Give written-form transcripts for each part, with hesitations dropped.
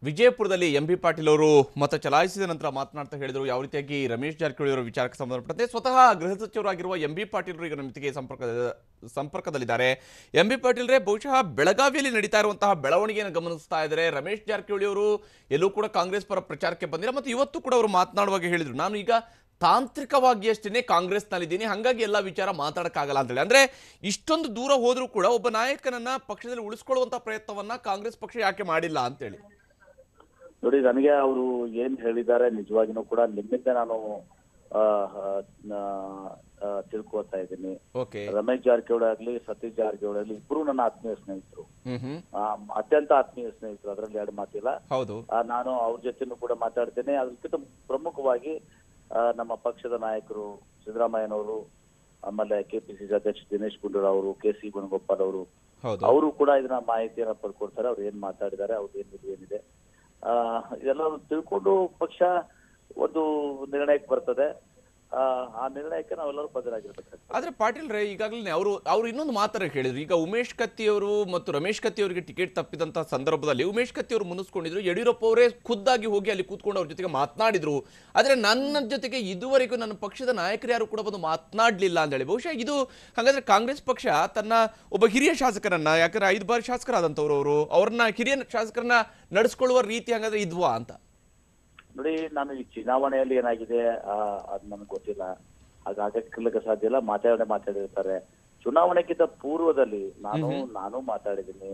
ವಿಜಯಪುರದಲ್ಲಿ ಎಂಬಿ ಪಾಟೀಲ್ ಅವರು ಮತ ಚಲಾಯಿಸಿದ ನಂತರ ಮಾತನಾಡ್ತಾ ಹೇಳಿದರು ಯಾವ ರೀತಿಯಾಗಿ ರಮೇಶ್ ಜಾರಕಿಹೊಳಿ ಅವರ ವಿಚಾರಕ್ಕೆ ಸಂಬಂಧಪಟ್ಟಂತೆ ಸ್ವತಃ ಗೃಹ ಸಚಿವರಾಗಿರುವ ಎಂಬಿ ಪಾಟೀಲ್ ಈಗ ನಮ್ಮ ಜೊತೆಗೆ ಸಂಪರ್ಕದಲ್ಲಿದ್ದಾರೆ. ಎಂಬಿ ಪಾಟೀಲ್ ರೇ, ಬಹುಶಃ ಬೆಳಗಾವಿಯಲ್ಲಿ ನಡೀತಾ ಇರುವಂತಹ ಬೆಳವಣಿಗೆಯನ್ನು ಗಮನಿಸ್ತಾ ಇದ್ದಾರೆ. ರಮೇಶ್ ಜಾರಕಿಹೊಳಿ ಅವರು ಎಲ್ಲೂ ಕೂಡ ಕಾಂಗ್ರೆಸ್ ಪರ ಪ್ರಚಾರಕ್ಕೆ ಬಂದಿಲ್ಲ ಮತ್ತು ಇವತ್ತು ಕೂಡ ಅವರು ಮಾತನಾಡುವಾಗ ಹೇಳಿದ್ರು, ನಾನು ಈಗ ತಾಂತ್ರಿಕವಾಗಿ ಅಷ್ಟೇ ಕಾಂಗ್ರೆಸ್ನಲ್ಲಿದ್ದೀನಿ, ಹಾಗಾಗಿ ಎಲ್ಲ ವಿಚಾರ ಮಾತಾಡಕ್ಕಾಗಲ್ಲ ಅಂತೇಳಿ. ಅಂದ್ರೆ ಇಷ್ಟೊಂದು ದೂರ ಹೋದ್ರೂ ಕೂಡ ಒಬ್ಬ ನಾಯಕನನ್ನ ಪಕ್ಷದಲ್ಲಿ ಉಳಿಸ್ಕೊಳ್ಳುವಂತ ಪ್ರಯತ್ನವನ್ನ ಕಾಂಗ್ರೆಸ್ ಪಕ್ಷ ಯಾಕೆ ಮಾಡಿಲ್ಲ ಅಂತೇಳಿ. ನೋಡಿ, ನನಗೆ ಅವರು ಏನ್ ಹೇಳಿದ್ದಾರೆ ನಿಜವಾಗಿನೂ ಕೂಡ ನಿಮ್ಮಿಂದ ನಾನು ತಿಳ್ಕೊತಾ ಇದ್ದೀನಿ. ರಮೇಶ್ ಜಾರಕಿಹೊಳಿ ಆಗ್ಲಿ ಸತೀಶ್ ಜಾರಕಿಹೊಳಿ ಆಗ್ಲಿ ಇಬ್ರು ನನ್ನ ಆತ್ಮೀಯ ಸ್ನೇಹಿತರು, ಅತ್ಯಂತ ಆತ್ಮೀಯ ಸ್ನೇಹಿತರು, ಅದರಲ್ಲಿ ಎರಡು ಮಾತಿಲ್ಲ. ನಾನು ಅವ್ರ ಜೊತೆನೂ ಕೂಡ ಮಾತಾಡ್ತೇನೆ. ಅದಕ್ಕಿಂತ ಪ್ರಮುಖವಾಗಿ ನಮ್ಮ ಪಕ್ಷದ ನಾಯಕರು ಸಿದ್ದರಾಮಯ್ಯನವರು, ಆಮೇಲೆ ಕೆಪಿಸಿಸಿ ಅಧ್ಯಕ್ಷ ದಿನೇಶ್ ಗುಂಡೂರಾವ್ ಅವರು, ಕೆ.ಸಿ. ವೇಣುಗೋಪಾಲ್ ಅವರು ಕೂಡ ಇದನ್ನ ಮಾಹಿತಿಯನ್ನ ಪಡ್ಕೊಡ್ತಾರೆ. ಅವ್ರು ಏನ್ ಮಾತಾಡಿದ್ದಾರೆ, ಅವ್ರದ್ದು ಏನಿದೆ ಇದೆಲ್ಲ ತಿಳ್ಕೊಂಡು ಪಕ್ಷ ಒಂದು ನಿರ್ಣಯಕ್ಕೆ ಬರ್ತದೆ. ಆ ನಿರ್ಣಯಕ್ಕೆ ನಾವೆಲ್ಲರೂ ಬದ್ಧರಾಗಿರ್ಬೇಕು. ಆದ್ರೆ ಪಾಟೀಲ್ ರೇ, ಈಗಾಗಲೇ ಅವರು ಇನ್ನೊಂದು ಮಾತಾರ ಹೇಳಿದ್ರು. ಈಗ ಉಮೇಶ್ ಕತ್ತಿ ಅವರು ಮತ್ತು ರಮೇಶ್ ಕತ್ತಿ ಅವರಿಗೆ ಟಿಕೆಟ್ ತಪ್ಪಿದಂತ ಸಂದರ್ಭದಲ್ಲಿ ಉಮೇಶ್ ಕತ್ತಿ ಅವರು ಮುನಿಸ್ಕೊಂಡಿದ್ರು, ಯಡಿಯೂರಪ್ಪ ಅವರೇ ಖುದ್ದಾಗಿ ಹೋಗಿ ಅಲ್ಲಿ ಕೂತ್ಕೊಂಡು ಅವ್ರ ಜೊತೆಗೆ ಮಾತನಾಡಿದ್ರು. ಆದ್ರೆ ನನ್ನ ಜೊತೆಗೆ ಇದುವರೆಗೂ ನನ್ನ ಪಕ್ಷದ ನಾಯಕರು ಯಾರು ಕೂಡ ಬಂದು ಮಾತನಾಡ್ಲಿಲ್ಲ ಅಂತ ಹೇಳಿ. ಬಹುಶಃ ಇದು ಹಾಗಾದ್ರೆ ಕಾಂಗ್ರೆಸ್ ಪಕ್ಷ ತನ್ನ ಒಬ್ಬ ಹಿರಿಯ ಶಾಸಕರನ್ನ, ಯಾಕಂದ್ರೆ 5 ಬಾರಿ ಶಾಸಕರಾದಂತವ್ರು ಅವರು, ಅವ್ರನ್ನ ಹಿರಿಯ ಶಾಸಕರನ್ನ ನಡೆಸ್ಕೊಳ್ಳುವ ರೀತಿ ಹಾಗಾದ್ರೆ ಇದ್ವಾ ಅಂತ. ನೋಡಿ, ನಾನು ಈ ಚುನಾವಣೆಯಲ್ಲಿ ಏನಾಗಿದೆ ಅದ್ ನನ್ಗೆ ಗೊತ್ತಿಲ್ಲ, ಹಾಗಾಗಕ್ಕೆ ಸಾಧ್ಯ ಇಲ್ಲ. ಮಾತಾಡಿರ್ತಾರೆ. ಚುನಾವಣೆಗಿಂತ ಪೂರ್ವದಲ್ಲಿ ನಾನು ಮಾತಾಡಿದ್ದೀನಿ,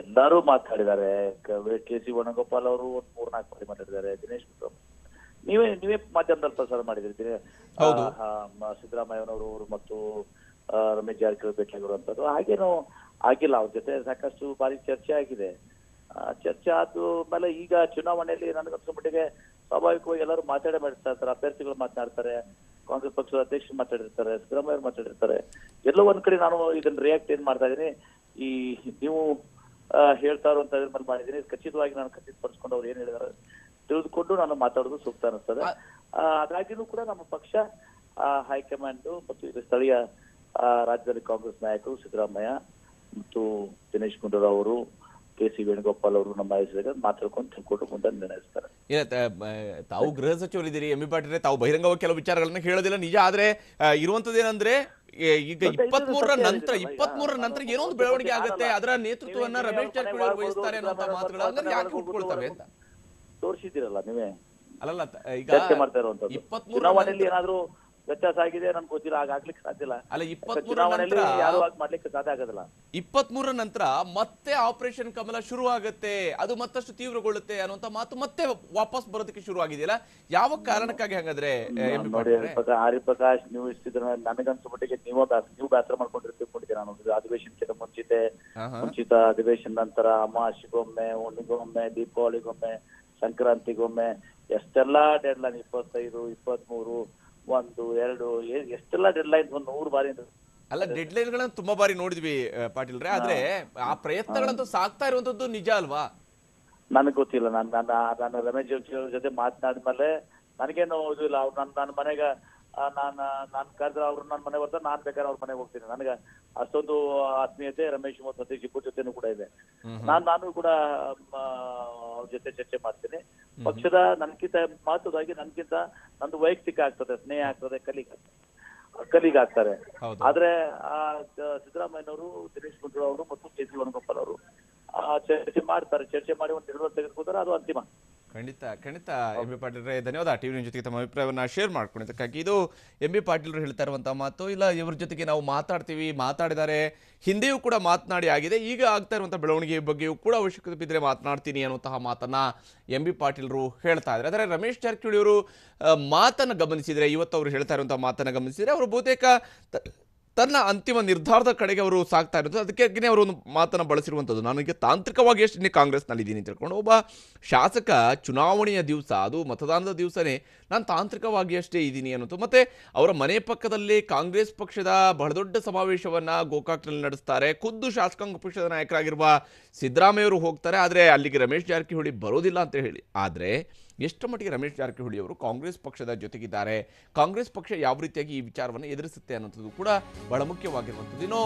ಎಲ್ಲರೂ ಮಾತಾಡಿದ್ದಾರೆ. ಕೆ.ಸಿ. ವೇಣುಗೋಪಾಲ್ ಅವರು 3-4 ಬಾರಿ ಮಾತಾಡಿದ್ದಾರೆ. ದಿನೇಶ್ ನೀವೇ ಮಾಧ್ಯಮದಲ್ಲಿ ಪ್ರಸಾರ ಮಾಡಿದಿರ್ತೀರಿ. ಸಿದ್ದರಾಮಯ್ಯನವರು ಮತ್ತು ರಮೇಶ್ ಜಾರಕಿಹೊಳಿ ಭೇಟಿಯಾಗಿರುವಂತದ್ದು ಹಾಗೇನು ಆಗಿಲ್ಲ. ಅವ್ರ ಜೊತೆ ಸಾಕಷ್ಟು ಬಾರಿ ಚರ್ಚೆ ಆಗಿದೆ. ಚರ್ಚೆ ಆದ್ಮೇಲೆ ಈಗ ಚುನಾವಣೆಯಲ್ಲಿ ನನಗನ್ಸಮಟ್ಟಿಗೆ ಸ್ವಾಭಾವಿಕವಾಗಿ ಎಲ್ಲರೂ ಮಾಡ್ತಾ ಇರ್ತಾರೆ. ಅಭ್ಯರ್ಥಿಗಳು ಮಾತನಾಡ್ತಾರೆ, ಕಾಂಗ್ರೆಸ್ ಪಕ್ಷದ ಅಧ್ಯಕ್ಷರು ಮಾತಾಡಿರ್ತಾರೆ, ಸಿದ್ದರಾಮಯ್ಯ ಮಾತಾಡಿರ್ತಾರೆ. ಎಲ್ಲೋ ಒಂದ್ ಕಡೆ ನಾನು ಇದನ್ನ ರಿಯಾಕ್ಟ್ ಏನ್ ಮಾಡ್ತಾ ಇದೀನಿ, ಈ ನೀವು ಹೇಳ್ತಾ ಇರುವಂತ ಮೇಲೆ ಮಾಡಿದೀನಿ. ಖಚಿತವಾಗಿ ನಾನು ಖಚಿತಪಡಿಸ್ಕೊಂಡು ಅವ್ರು ಏನ್ ಹೇಳಿದಾರೆ ತಿಳಿದುಕೊಂಡು ನಾನು ಮಾತಾಡೋದು ಸೂಕ್ತ ಅನಿಸ್ತದೆ. ಹಾಗಾಗಿನೂ ಕೂಡ ನಮ್ಮ ಪಕ್ಷ ಹೈಕಮಾಂಡ್ ಮತ್ತು ಇದು ಸ್ಥಳೀಯ ರಾಜ್ಯದಲ್ಲಿ ಕಾಂಗ್ರೆಸ್ ನಾಯಕರು ಸಿದ್ದರಾಮಯ್ಯ ಮತ್ತು ದಿನೇಶ್ ಗುಂಡೂರಾವ್ ಅವರು, ಕೆ.ಸಿ. ವೇಣುಗೋಪಾಲ್ ಅವರು ನಮ್ಮ ಹೆಸರಿಗೆ ಮಾತಾಡ್ಕೊಂಡು ತಿಳ್ಕೊಂಡು ಮುಂದೆ ನಿರ್ಣಯಿಸ್ತಾರೆ. ತಾವು ಗೃಹ ಸಚಿವರಿದ್ದೀರಿ ಎಂಬಿ ಪಾಟೀಲ್, ತಾವು ಬಹಿರಂಗವಾಗಿ ಕೆಲವು ವಿಚಾರಗಳನ್ನ ಹೇಳೋದಿಲ್ಲ ನಿಜ. ಆದ್ರೆ ಇರುವಂತದ್ದೇನಂದ್ರೆ ಈಗ 23ರ ನಂತರ ಏನೋ ಒಂದು ಬೆಳವಣಿಗೆ ಆಗುತ್ತೆ, ಅದರ ನೇತೃತ್ವವನ್ನ ರಮೇಶ್ ಜಾರಕಿಹೊಳಿ ವಹಿಸ್ತಾರೆ ಅನ್ನುವಂತ ಮಾತುಗಳು ಅಂದ್ರೆ ಯಾಕೆ ಹುಟ್ಕೊಳ್ತವೆ ಅಂತ ತೋರಿಸಿದಿರಲ್ಲ ನೀವೇ. ಅಲ್ಲಲ್ಲ, ಈಗ ಚರ್ಚೆ ಮಾಡ್ತಾ ಇರುವಂತದ್ದು ಚುನಾವಣೆಯಲ್ಲಿ ಏನಾದ್ರು ವ್ಯತ್ಯಾಸ ಆಗಿದೆ ನನ್ಗೆ ಗೊತ್ತಿಲ್ಲ, ಹಾಗಾಗ್ಲಿಕ್ಕೆ ಸಾಧ್ಯ ಇಲ್ಲ. ಅಲ್ಲ, ಚುನಾವಣೆಯಲ್ಲಿ ಯಾರು ಮಾಡ್ಲಿಕ್ಕೆ ಸಾಧ್ಯ ಆಗೋದಿಲ್ಲ. 23ರ ನಂತರ ಮತ್ತೆ ಆಪರೇಷನ್ ಕಮಲ ಶುರು ಆಗುತ್ತೆ, ಅದು ಮತ್ತಷ್ಟು ತೀವ್ರಗೊಳ್ಳುತ್ತೆ ಅನ್ನುವಂತ ಮಾತು ಮತ್ತೆ ವಾಪಸ್ ಬರೋದಕ್ಕೆ ಶುರು ಆಗಿದೆಯಲ್ಲ, ಯಾವ ಕಾರಣಕ್ಕಾಗಿ ಹಾಗಾದ್ರೆ? ಆರ್ಯ ಪ್ರಕಾಶ್, ನೀವು ಇಷ್ಟಿದ್ರೆ ನನಗನ್ಸಮಟ್ಟಿಗೆ ನೀವು ಬೇಸರ ಮಾಡ್ಕೊಂಡಿರ್ತೀವಿ. ನಾನು ಅಧಿವೇಶನಕ್ಕಿಂತ ಮುಂಚಿತ ಅಧಿವೇಶನ ನಂತರ ಅಮಾವಾಸ್ಯೆಗೊಮ್ಮೆ, ಹುಣ್ಣಿಗೊಮ್ಮೆ, ದೀಪಾವಳಿಗೊಮ್ಮೆ, ಸಂಕ್ರಾಂತಿಗೊಮ್ಮೆ ಎಷ್ಟೆಲ್ಲಾ ಡೆಡ್ಲೈನ್ 25, 23, 1, 2 ಎಷ್ಟೆಲ್ಲ ಡೆಡ್ಲೈನ್ 100 ಬಾರಿ. ಅಲ್ಲ, ಡೆಡ್ಲೈನ್ ಗಳನ್ನ ತುಂಬಾ ಬಾರಿ ನೋಡಿದ್ವಿ ಪಾಟೀಲ್ ರೇ, ಆದ್ರೆ ಆ ಪ್ರಯತ್ನಗಳಂತೂ ಸಾಕ್ತಾ ಇರುವಂತದ್ದು ನಿಜ ಅಲ್ವಾ? ನನಗೆ ಗೊತ್ತಿಲ್ಲ. ನಾನು ರಮೇಶ್ ಜಾರಕಿಹೊಳಿ ಜೊತೆ ಮಾತನಾಡಿದ್ಮೇಲೆ ನನಗೇನು ಇದು ಇಲ್ಲ. ಅವ್ರು ನನ್ನ ಮನೆಗೆ ನಾನು ಕರೆದ್ರೆ ಅವ್ರು ನನ್ನ ಮನೆ ಬರ್ತಾರೆ, ನಾನ್ ಬೇಕಾದ್ರೆ ಅವ್ರ ಮನೆಗೆ ಹೋಗ್ತೀನಿ. ನನಗೆ ಅಷ್ಟೊಂದು ಆತ್ಮೀಯತೆ ರಮೇಶ್ ಮತ್ತು ಸತೀಶ್ ಇಬ್ಬರ ಜೊತೆನೂ ಕೂಡ ಇದೆ. ನಾನು ಕೂಡ ಅವ್ರ ಜೊತೆ ಚರ್ಚೆ ಮಾಡ್ತೀನಿ. ಪಕ್ಷದ ನನ್ಕಿಂತ ಮಹತ್ವದಾಗಿ ನಂದು ವೈಯಕ್ತಿಕ ಆಗ್ತದೆ, ಸ್ನೇಹ ಆಗ್ತದೆ, ಕಲೀಗ್ ಆಗ್ತಾರೆ. ಆದ್ರೆ ಸಿದ್ದರಾಮಯ್ಯನವರು, ದಿನೇಶ್ ಗುಂಡೂರಾವ್ ಅವರು ಮತ್ತು ಕೆ.ಸಿ. ವೇಣುಗೋಪಾಲ್ ಅವರು ಚರ್ಚೆ ಮಾಡ್ತಾರೆ. ಚರ್ಚೆ ಮಾಡಿ ಒಂದು ನಿರ್ಧಾರ ತೆಗೆದುಕೊಳ್ತಾರೆ, ಅದು ಅಂತಿಮ. ಖಂಡಿತ ಎಂಬಿ ಪಾಟೀಲ್ ರೇ, ಧನ್ಯವಾದ ಟಿವಿ ಜೊತೆಗೆ ತಮ್ಮ ಅಭಿಪ್ರಾಯವನ್ನ ಶೇರ್ ಮಾಡ್ಕೊಂಡಿದ್ದಕ್ಕಾಗಿ. ಇದು ಎಂಬಿ ಪಾಟೀಲ್ ಹೇಳ್ತಾ ಇರುವಂತಹ ಮಾತು. ಇಲ್ಲ, ಇವ್ರ ಜೊತೆಗೆ ನಾವು ಮಾತಾಡಿದ್ದಾರೆ, ಹಿಂದೆಯೂ ಕೂಡ ಮಾತನಾಡಿ ಆಗಿದೆ, ಈಗ ಆಗ್ತಾ ಇರುವಂತಹ ಬೆಳವಣಿಗೆ ಬಗ್ಗೆಯೂ ಕೂಡ ಅವಶ್ಯಕತೆ ಬಿದ್ದರೆ ಮಾತನಾಡ್ತೀನಿ ಅನ್ನುವಂತಹ ಮಾತನ್ನ ಎಂಬಿ ಪಾಟೀಲ್ರು ಹೇಳ್ತಾ ಇದ್ದಾರೆ. ಆದರೆ ರಮೇಶ್ ಜಾರಕಿಹೊಳಿ ಅವರು ಮಾತನ್ನು ಗಮನಿಸಿದರೆ, ಇವತ್ತು ಅವರು ಹೇಳ್ತಾ ಇರುವಂತಹ ಮಾತನ್ನು ಗಮನಿಸಿದರೆ, ಅವರು ಬಹುತೇಕ ತನ್ನ ಅಂತಿಮ ನಿರ್ಧಾರದ ಕಡೆಗೆ ಅವರು ಸಾಕ್ತಾ ಇರೋದು. ಅದಕ್ಕೆ ಅವರು ಒಂದು ಮಾತನ್ನು ಬಳಸಿರುವಂಥದ್ದು, ನನಗೆ ತಾಂತ್ರಿಕವಾಗಿ ಎಷ್ಟು ಕಾಂಗ್ರೆಸ್ನಲ್ಲಿದ್ದೀನಿ ತಿಳ್ಕೊಂಡು. ಒಬ್ಬ ಶಾಸಕ ಚುನಾವಣೆಯ ದಿವಸ, ಅದು ಮತದಾನದ ದಿವಸನೇ ನಾನು ತಾಂತ್ರಿಕವಾಗಿ ಅಷ್ಟೇ ಇದ್ದೀನಿ ಅನ್ನೋದು. ಮತ್ತು ಅವರ ಮನೆ ಪಕ್ಕದಲ್ಲಿ ಕಾಂಗ್ರೆಸ್ ಪಕ್ಷದ ಬಹಳ ದೊಡ್ಡ ಸಮಾವೇಶವನ್ನು ಗೋಕಾಕ್ನಲ್ಲಿ ನಡೆಸ್ತಾರೆ. ಖುದ್ದು ಶಾಸಕಾಂಗ ಪಕ್ಷದ ನಾಯಕರಾಗಿರುವ ಸಿದ್ದರಾಮಯ್ಯವರು ಹೋಗ್ತಾರೆ, ಆದರೆ ಅಲ್ಲಿಗೆ ರಮೇಶ್ ಜಾರಕಿಹೊಳಿ ಬರೋದಿಲ್ಲ ಅಂತ ಹೇಳಿ. ಆದರೆ ಎಷ್ಟು ಮಟ್ಟಿಗೆ ರಮೇಶ್ ಜಾರಕಿಹೊಳಿ ಅವರು ಕಾಂಗ್ರೆಸ್ ಪಕ್ಷದ ಜೊತೆಗಿದ್ದಾರೆ, ಕಾಂಗ್ರೆಸ್ ಪಕ್ಷ ಯಾವ ರೀತಿಯಾಗಿ ಈ ವಿಚಾರವನ್ನು ಎದುರಿಸುತ್ತೆ ಅನ್ನೋದು ಕೂಡ ಬಹಳ ಮುಖ್ಯವಾಗಿರುವಂಥದ್ದು. ಇನ್ನು